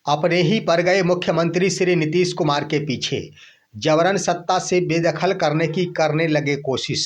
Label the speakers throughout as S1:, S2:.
S1: अपने ही पड़ गए मुख्यमंत्री श्री नीतीश कुमार के पीछे। जबरन सत्ता से बेदखल करने की करने लगे कोशिश।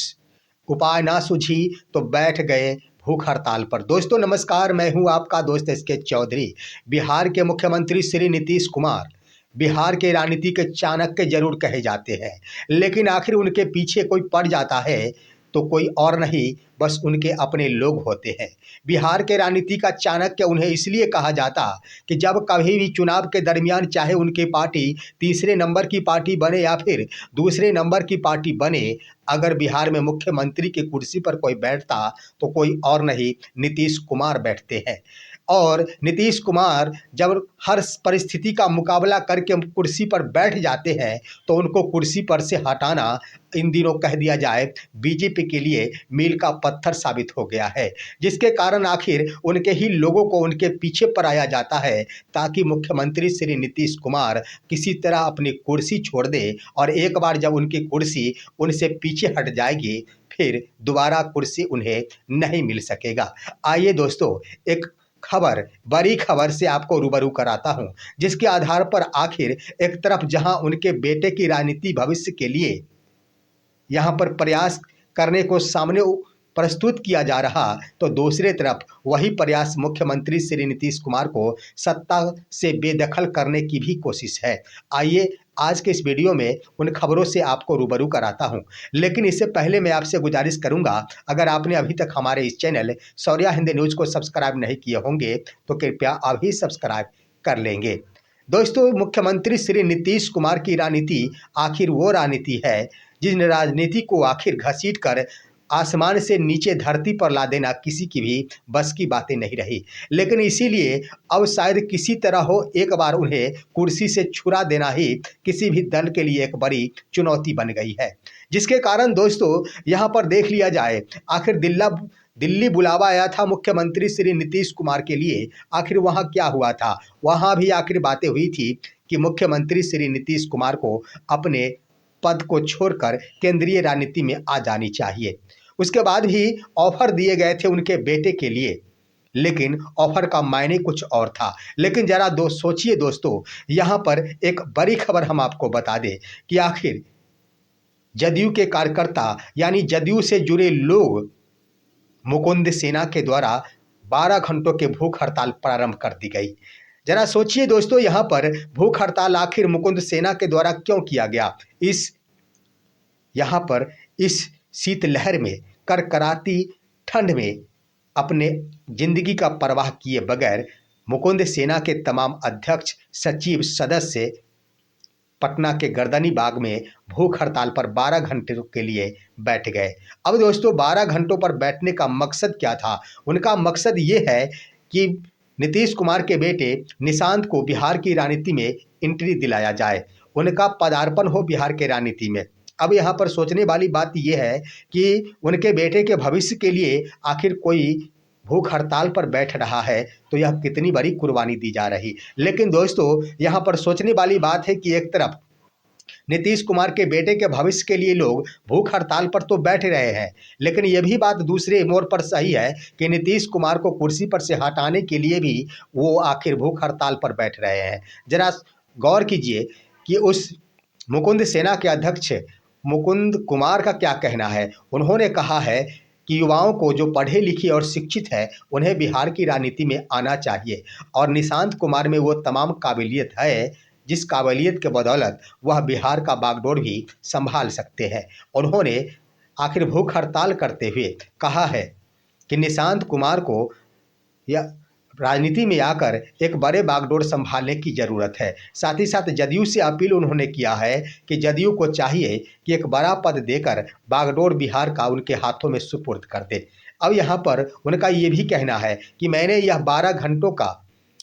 S1: उपाय ना सूझी तो बैठ गए भूख हड़ताल पर। दोस्तों नमस्कार, मैं हूं आपका दोस्त एसके चौधरी। बिहार के मुख्यमंत्री श्री नीतीश कुमार बिहार के राजनीति के चाणक्य जरूर कहे जाते हैं, लेकिन आखिर उनके पीछे कोई पड़ जाता है तो कोई और नहीं, बस उनके अपने लोग होते हैं। बिहार के राजनीति का चाणक्य उन्हें इसलिए कहा जाता कि जब कभी भी चुनाव के दरमियान चाहे उनकी पार्टी तीसरे नंबर की पार्टी बने या फिर दूसरे नंबर की पार्टी बने, अगर बिहार में मुख्यमंत्री की कुर्सी पर कोई बैठता तो कोई और नहीं, नीतीश कुमार बैठते हैं। और नीतीश कुमार जब हर परिस्थिति का मुकाबला करके कुर्सी पर बैठ जाते हैं तो उनको कुर्सी पर से हटाना इन दिनों कह दिया जाए बीजेपी के लिए मील का पत्थर साबित हो गया है, जिसके कारण आखिर उनके ही लोगों को उनके पीछे पराया जाता है ताकि मुख्यमंत्री श्री नीतीश कुमार किसी तरह अपनी कुर्सी छोड़ दे। और एक बार जब उनकी कुर्सी उनसे पीछे हट जाएगी फिर दोबारा कुर्सी उन्हें नहीं मिल सकेगा। आइए दोस्तों, एक बड़ी खबर से आपको रूबरू कराता हूं, जिसके आधार पर आखिर एक तरफ जहां उनके बेटे की राजनीति भविष्य के लिए यहां पर प्रयास करने को सामने प्रस्तुत किया जा रहा, तो दूसरे तरफ वही प्रयास मुख्यमंत्री श्री नीतीश कुमार को सत्ता से बेदखल करने की भी कोशिश है। आइए आज के इस वीडियो में उन खबरों से आपको रूबरू कराता हूं, लेकिन इससे पहले मैं आपसे गुजारिश करूंगा, अगर आपने अभी तक हमारे इस चैनल शौर्या हिंदी न्यूज को सब्सक्राइब नहीं किए होंगे तो कृपया अभी सब्सक्राइब कर लेंगे। दोस्तों, मुख्यमंत्री श्री नीतीश कुमार की राजनीति आखिर वो राजनीति है जिस राजनीति को आखिर घसीट कर आसमान से नीचे धरती पर ला देना किसी की भी बस की बातें नहीं रही। लेकिन इसीलिए अब शायद किसी तरह हो एक बार उन्हें कुर्सी से छुड़ा देना ही किसी भी दल के लिए एक बड़ी चुनौती बन गई है, जिसके कारण दोस्तों यहाँ पर देख लिया जाए, आखिर दिल्ली बुलावा आया था मुख्यमंत्री श्री नीतीश कुमार के लिए। आखिर वहाँ क्या हुआ था? वहाँ भी आखिर बातें हुई थी कि मुख्यमंत्री श्री नीतीश कुमार को अपने पद को छोड़कर केंद्रीय राजनीति में आ जानी चाहिए। उसके बाद भी ऑफर दिए गए थे उनके बेटे के लिए, लेकिन ऑफर का मायने कुछ और था। लेकिन जरा सोचिए दोस्तों, यहाँ पर एक बड़ी खबर हम आपको बता दें कि आखिर जदयू के कार्यकर्ता यानी जदयू से जुड़े लोग मुकुंद सेना के द्वारा 12 घंटों के भूख हड़ताल प्रारंभ कर दी गई। जरा सोचिए दोस्तों, यहाँ पर भूख हड़ताल आखिर मुकुंद सेना के द्वारा क्यों किया गया? यहाँ पर इस शीतलहर में, करकराती ठंड में अपने जिंदगी का परवाह किए बगैर मुकुंद सेना के तमाम अध्यक्ष, सचिव, सदस्य पटना के गर्दनी बाग में भूख हड़ताल पर 12 घंटे के लिए बैठ गए। अब दोस्तों 12 घंटों पर बैठने का मकसद क्या था? उनका मकसद ये है कि नीतीश कुमार के बेटे निशांत को बिहार की राजनीति में एंट्री दिलाया जाए, उनका पदार्पण हो बिहार के राजनीति में। अब यहाँ पर सोचने वाली बात यह है कि उनके बेटे के भविष्य के लिए आखिर कोई भूख हड़ताल पर बैठ रहा है तो यह कितनी बड़ी कुर्बानी दी जा रही। लेकिन दोस्तों यहाँ पर सोचने वाली बात है कि एक तरफ नीतीश कुमार के बेटे के भविष्य के लिए लोग भूख हड़ताल पर तो बैठ रहे हैं, लेकिन यह भी बात दूसरे मोड़ पर सही है कि नीतीश कुमार को कुर्सी पर से हटाने के लिए भी वो आखिर भूख हड़ताल पर बैठ रहे हैं। जरा गौर कीजिए कि उस मुकुंद सेना के अध्यक्ष मुकुंद कुमार का क्या कहना है। उन्होंने कहा है कि युवाओं को जो पढ़े लिखे और शिक्षित है उन्हें बिहार की राजनीति में आना चाहिए और निशांत कुमार में वो तमाम काबिलियत है जिस काबिलियत के बदौलत वह बिहार का बागडोर भी संभाल सकते हैं। उन्होंने आखिर भूख हड़ताल करते हुए कहा है कि निशांत कुमार को यह राजनीति में आकर एक बड़े बागडोर संभालने की ज़रूरत है। साथ ही साथ जदयू से अपील उन्होंने किया है कि जदयू को चाहिए कि एक बड़ा पद देकर बागडोर बिहार का उनके हाथों में सुपुर्द कर दे। अब यहाँ पर उनका ये भी कहना है कि मैंने यह 12 घंटों का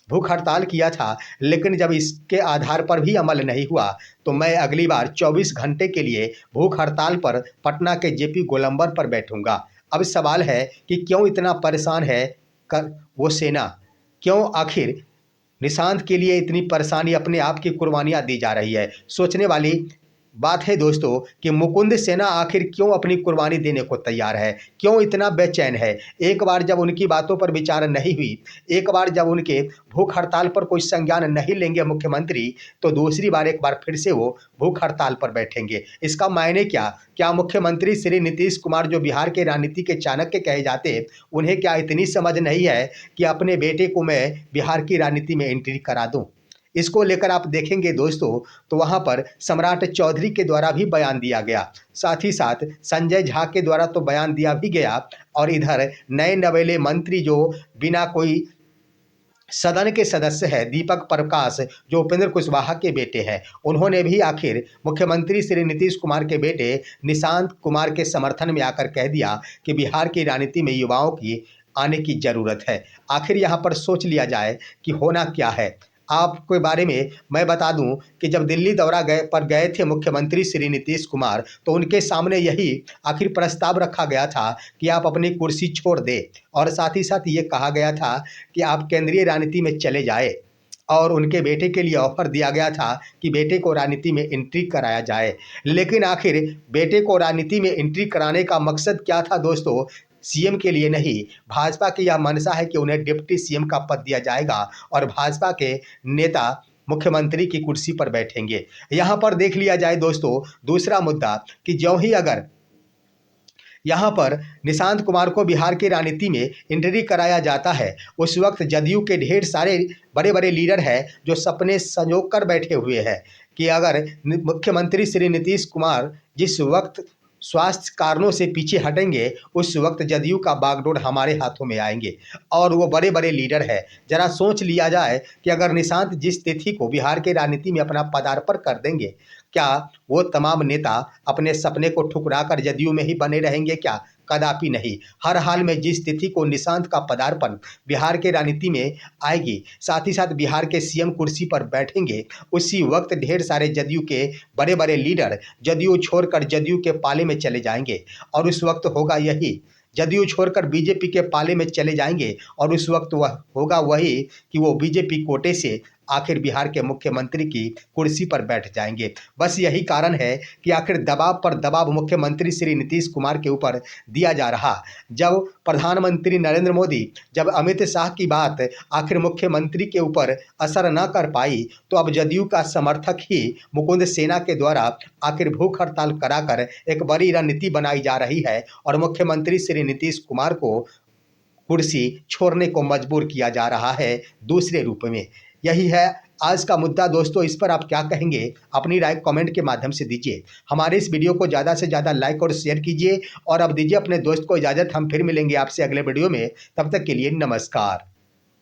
S1: भूख हड़ताल किया था, लेकिन जब इसके आधार पर भी अमल नहीं हुआ तो मैं अगली बार 24 घंटे के लिए भूख हड़ताल पर पटना के जेपी गोलंबर पर बैठूंगा। अब सवाल है कि क्यों इतना परेशान है वो सेना, क्यों आखिर निशांत के लिए इतनी परेशानी, अपने आप की कुर्बानियां दी जा रही है। सोचने वाली बात है दोस्तों कि मुकुंद सेना आखिर क्यों अपनी कुर्बानी देने को तैयार है, क्यों इतना बेचैन है। एक बार जब उनकी बातों पर विचार नहीं हुई, एक बार जब उनके भूख हड़ताल पर कोई संज्ञान नहीं लेंगे मुख्यमंत्री, तो दूसरी बार एक बार फिर से वो भूख हड़ताल पर बैठेंगे। इसका मायने क्या मुख्यमंत्री श्री नीतीश कुमार जो बिहार के राजनीति के चाणक्य कहे जाते, उन्हें क्या इतनी समझ नहीं है कि अपने बेटे को मैं बिहार की राजनीति में एंट्री करा दूं? इसको लेकर आप देखेंगे दोस्तों, तो वहां पर सम्राट चौधरी के द्वारा भी बयान दिया गया, साथ ही साथ संजय झा के द्वारा तो बयान दिया भी गया, और इधर नए नवेले मंत्री जो बिना कोई सदन के सदस्य है, दीपक प्रकाश जो उपेंद्र कुशवाहा के बेटे हैं, उन्होंने भी आखिर मुख्यमंत्री श्री नीतीश कुमार के बेटे निशांत कुमार के समर्थन में आकर कह दिया कि बिहार की राजनीति में युवाओं की आने की जरूरत है। आखिर यहाँ पर सोच लिया जाए कि होना क्या है। आपके बारे में मैं बता दूं कि जब दिल्ली दौरा गए थे मुख्यमंत्री श्री नीतीश कुमार, तो उनके सामने यही आखिर प्रस्ताव रखा गया था कि आप अपनी कुर्सी छोड़ दें, और साथ ही साथ ये कहा गया था कि आप केंद्रीय राजनीति में चले जाए, और उनके बेटे के लिए ऑफर दिया गया था कि बेटे को राजनीति में एंट्री कराया जाए। लेकिन आखिर बेटे को राजनीति में एंट्री कराने का मकसद क्या था दोस्तों? सीएम के लिए नहीं, भाजपा की यह मंशा है कि उन्हें डिप्टी सीएम का पद दिया जाएगा और भाजपा के नेता मुख्यमंत्री की कुर्सी पर बैठेंगे। यहाँ पर देख लिया जाए दोस्तों दूसरा मुद्दा कि ज्यों ही अगर यहाँ पर निशांत कुमार को बिहार की राजनीति में एंट्री कराया जाता है, उस वक्त जदयू के ढेर सारे बड़े बड़े लीडर हैं जो सपने संजो कर बैठे हुए हैं कि अगर मुख्यमंत्री श्री नीतीश कुमार जिस वक्त स्वास्थ्य कारणों से पीछे हटेंगे, उस वक्त जदयू का बागडोर हमारे हाथों में आएंगे। और वो बड़े बड़े लीडर हैं। जरा सोच लिया जाए कि अगर निशांत जिस तिथि को बिहार के राजनीति में अपना पदार्पण कर देंगे, क्या वो तमाम नेता अपने सपने को ठुकराकर जदयू में ही बने रहेंगे क्या? कदापि नहीं। हर हाल में जिस तिथि को निशांत का पदार्पण बिहार के राजनीति में आएगी, साथ ही साथ बिहार के सीएम कुर्सी पर बैठेंगे, उसी वक्त ढेर सारे जदयू के बड़े बड़े लीडर जदयू छोड़कर जदयू के पाले में चले जाएंगे, और उस वक्त होगा यही, जदयू छोड़कर बीजेपी के पाले में चले जाएंगे, और उस वक्त वह होगा वही कि वो बीजेपी कोटे से आखिर बिहार के मुख्यमंत्री की कुर्सी पर बैठ जाएंगे। बस यही कारण है कि आखिर दबाव पर दबाव मुख्यमंत्री श्री नीतीश कुमार के ऊपर दिया जा रहा। जब प्रधानमंत्री नरेंद्र मोदी, जब अमित शाह की बात आखिर मुख्यमंत्री के ऊपर असर न कर पाई, तो अब जदयू का समर्थक ही मुकुंद सेना के द्वारा आखिर भूख हड़ताल कराकर एक बड़ी रणनीति बनाई जा रही है, और मुख्यमंत्री श्री नीतीश कुमार को कुर्सी छोड़ने को मजबूर किया जा रहा है दूसरे रूप में। यही है आज का मुद्दा दोस्तों। इस पर आप क्या कहेंगे? अपनी राय कमेंट के माध्यम से दीजिए। हमारे इस वीडियो को ज़्यादा से ज़्यादा लाइक और शेयर कीजिए, और अब दीजिए अपने दोस्त को इजाज़त। हम फिर मिलेंगे आपसे अगले वीडियो में। तब तक के लिए नमस्कार।